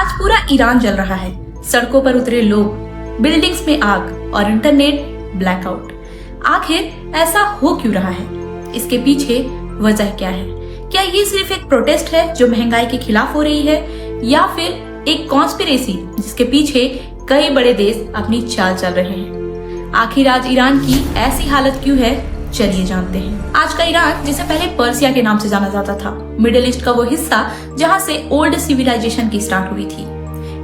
आज पूरा ईरान जल रहा है, सड़कों पर उतरे लोग, बिल्डिंग्स में आग और इंटरनेट ब्लैकआउट। आखिर ऐसा हो क्यों रहा है? इसके पीछे वजह क्या है? क्या ये सिर्फ एक प्रोटेस्ट है जो महंगाई के खिलाफ हो रही है, या फिर एक कॉन्स्पिरेसी जिसके पीछे कई बड़े देश अपनी चाल चल रहे हैं? आखिर आज ईरान की ऐसी हालत क्यों है, चलिए जानते हैं। आज का ईरान, जिसे पहले पर्सिया के नाम से जाना जाता था, मिडिल ईस्ट का वो हिस्सा जहां से ओल्ड सिविलाइजेशन की स्टार्ट हुई थी।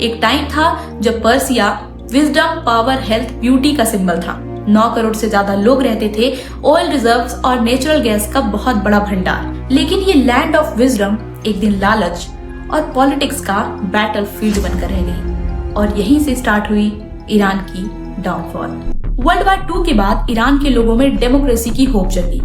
एक टाइम था जब Persia wisdom, power, health, beauty का सिंबल था। 9 करोड़ से ज्यादा लोग रहते थे, ऑयल रिजर्व्स और नेचुरल गैस का बहुत बड़ा भंडार। लेकिन ये लैंड ऑफ विजडम एक दिन लालच और पॉलिटिक्स का बैटल फील्ड बनकर रह गई, और यहीं से स्टार्ट हुई ईरान की डाउनफॉल। वर्ल्ड वार 2 के बाद ईरान के लोगों में डेमोक्रेसी की होप जगी।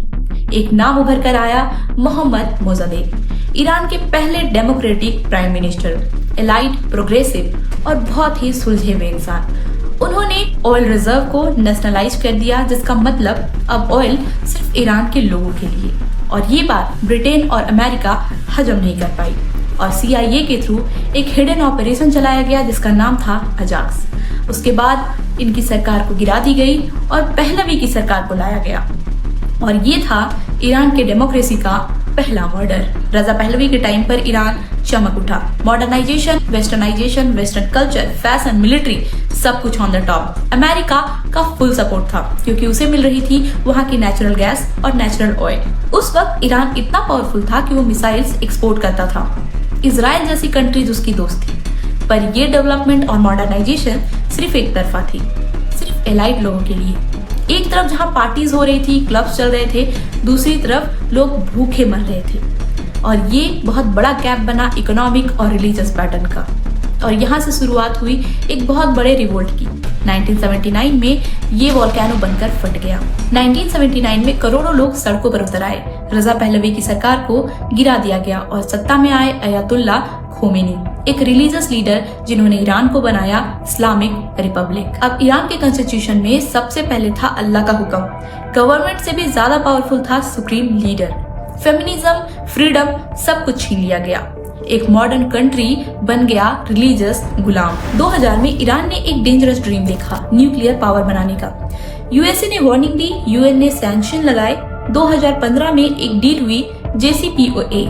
एक नाम उभर कर आया, मोहम्मद मोजादेक, ईरान के पहले democratic prime minister, elite, progressive और बहुत ही सुलझे हुए इंसान। उन्होंने ऑयल रिजर्व को नेशनलाइज कर दिया, जिसका मतलब अब ऑयल सिर्फ ईरान के लोगों के लिए। और ये बात ब्रिटेन और अमेरिका हजम नहीं कर पाई, और CIA के थ्रू एक हिडन ऑपरेशन चलाया गया जिसका नाम था अजाक्स। उसके बाद इनकी सरकार को गिरा दी गई और पहलवी की सरकार को लाया गया, और ये था ईरान के डेमोक्रेसी का पहला मर्डर। रजा पहलवी के टाइम पर ईरान चमक उठा। Modernisation, westernisation, western culture, fashion, military, सब कुछ ऑन द टॉप। अमेरिका का फुल सपोर्ट था, क्योंकि उसे मिल रही थी वहाँ की नेचुरल गैस और नेचुरल ऑयल। उस वक्त ईरान इतना पावरफुल था कि वो मिसाइल्स एक्सपोर्ट करता था। इजराइल जैसी कंट्रीज उसकी दोस्त थी। पर ये डेवलपमेंट और मॉडर्नाइजेशन सिर्फ एक तरफा थी, सिर्फ एलाइट लोगों के लिए। एक तरफ जहाँ पार्टीज हो रही थी, क्लब्स चल रहे थे, दूसरी तरफ लोग भूखे मर रहे थे। और ये बहुत बड़ा गैप बना इकोनॉमिक और रिलीजियस पैटर्न का, और यहाँ से शुरुआत हुई एक बहुत बड़े रिवोल्ट की। 1979 में ये वोल्केनो बनकर फट गया। 1979 में करोड़ों लोग सड़कों पर उतर आए। रजा पहलवी की सरकार को गिरा दिया गया और सत्ता में आए अयातुल्ला खोमेनी, एक रिलीजियस लीडर जिन्होंने ईरान को बनाया इस्लामिक रिपब्लिक। अब ईरान के कॉन्स्टिट्यूशन में सबसे पहले था अल्लाह का हुक्म। गवर्नमेंट से भी ज्यादा पावरफुल था सुप्रीम लीडर। फेमिनिज्म, फ्रीडम, सब कुछ छीन लिया गया। एक मॉडर्न कंट्री बन गया रिलीजियस गुलाम। 2000 में ईरान ने एक डेंजरस ड्रीम देखा, न्यूक्लियर पावर बनाने का। USA ने वार्निंग दी, UN ने सैंक्शन लगाए। 2015 में एक डील हुई, JCPOA।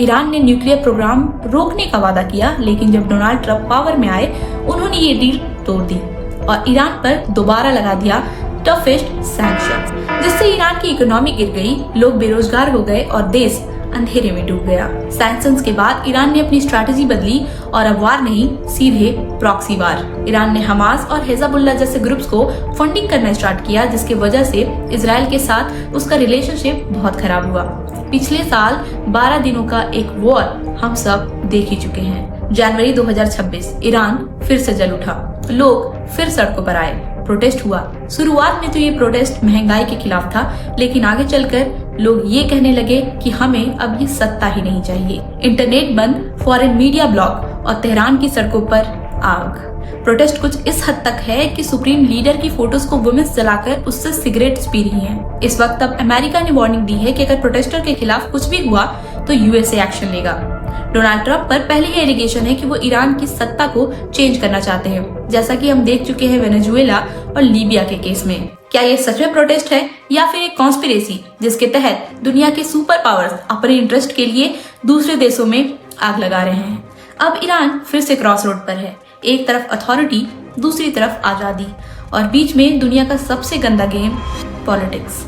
ईरान ने न्यूक्लियर प्रोग्राम रोकने का वादा किया, लेकिन जब डोनाल्ड ट्रंप पावर में आए, उन्होंने ये डील तोड़ दी और ईरान पर दोबारा लगा दिया टफेस्ट सैंक्शंस, जिससे ईरान की इकोनॉमी गिर गई, लोग बेरोजगार हो गए और देश अंधेरे में डूब गया। सैंक्शंस के बाद ईरान ने अपनी स्ट्रैटेजी बदली और अब वार नहीं, सीधे प्रॉक्सी वार। ईरान ने हमास और हिजबुल्लाह जैसे ग्रुप्स को फंडिंग करना स्टार्ट किया, जिसकी वजह से इजराइल के साथ उसका रिलेशनशिप बहुत खराब हुआ। पिछले साल 12 दिनों का एक वॉर हम सब देख ही चुके हैं। जनवरी 2026 ईरान फिर से जल उठा, लोग फिर सड़कों पर आए, प्रोटेस्ट हुआ। शुरुआत में तो ये प्रोटेस्ट महंगाई के खिलाफ था, लेकिन आगे चलकर लोग ये कहने लगे कि हमें अब ये सत्ता ही नहीं चाहिए। इंटरनेट बंद, फॉरेन मीडिया ब्लॉक और तेहरान की सड़कों पर आग। प्रोटेस्ट कुछ इस हद तक है कि सुप्रीम लीडर की फोटोज को वुमेन्स जलाकर उससे सिगरेट्स पी रही हैं। इस वक्त अब अमेरिका ने वार्निंग दी है कि अगर प्रोटेस्टर के खिलाफ कुछ भी हुआ तो USA एक्शन लेगा। डोनाल्ड ट्रंप पर पहले ही एलिगेशन है कि वो ईरान की सत्ता को चेंज करना चाहते हैं, जैसा कि हम देख चुके हैं वेनेजुएला और लीबिया के केस में। क्या ये सच में प्रोटेस्ट है या फिर एक कॉन्स्पिरेसी जिसके तहत दुनिया के सुपर पावर्स अपने इंटरेस्ट के लिए दूसरे देशों में आग लगा रहे हैं? अब ईरान फिर से क्रॉस रोड पर है। एक तरफ अथॉरिटी, दूसरी तरफ आजादी, और बीच में दुनिया का सबसे गंदा गेम, पॉलिटिक्स।